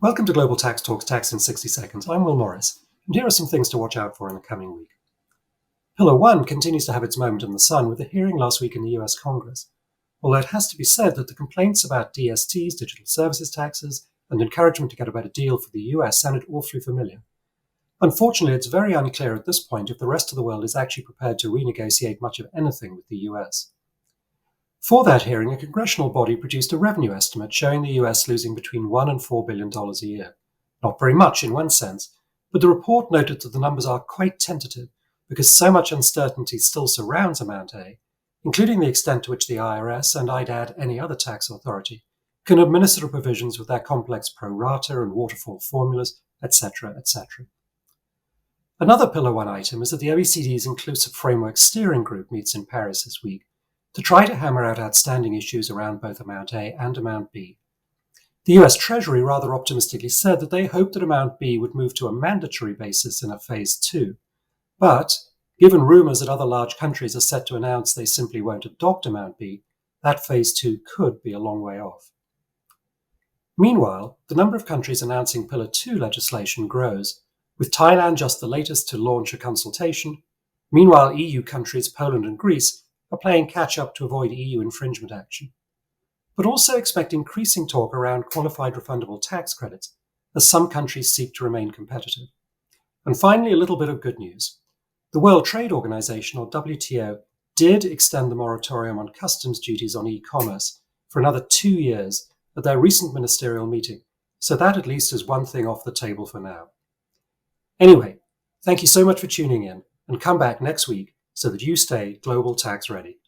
Welcome to Global Tax Talks Tax in 60 Seconds. I'm Will Morris, and here are some things to watch out for in the coming week. Pillar 1 continues to have its moment in the sun with the hearing last week in the US Congress, although it has to be said that the complaints about DSTs, digital services taxes, and encouragement to get a better deal for the US sounded awfully familiar. Unfortunately, it's very unclear at this point if the rest of the world is actually prepared to renegotiate much of anything with the US. For that hearing, a congressional body produced a revenue estimate showing the US losing between $1 and $4 billion a year. Not very much in one sense, but the report noted that the numbers are quite tentative because so much uncertainty still surrounds Amount A, including the extent to which the IRS, and I'd add any other tax authority, can administer the provisions with their complex pro rata and waterfall formulas, etc., etc. Another Pillar 1 item is that the OECD's Inclusive Framework Steering Group meets in Paris this week to try to hammer out outstanding issues around both Amount A and Amount B. The US Treasury rather optimistically said that they hoped that Amount B would move to a mandatory basis in a Phase 2. But, given rumours that other large countries are set to announce they simply won't adopt Amount B, that Phase 2 could be a long way off. Meanwhile, the number of countries announcing Pillar 2 legislation grows, with Thailand just the latest to launch a consultation. Meanwhile, EU countries Poland and Greece are playing catch-up to avoid EU infringement action, but also expect increasing talk around qualified refundable tax credits as some countries seek to remain competitive. And finally, a little bit of good news. The World Trade Organization, or WTO, did extend the moratorium on customs duties on e-commerce for another 2 years at their recent ministerial meeting, so that at least is one thing off the table for now. Anyway, thank you so much for tuning in, and come back next week so that you stay global tax ready.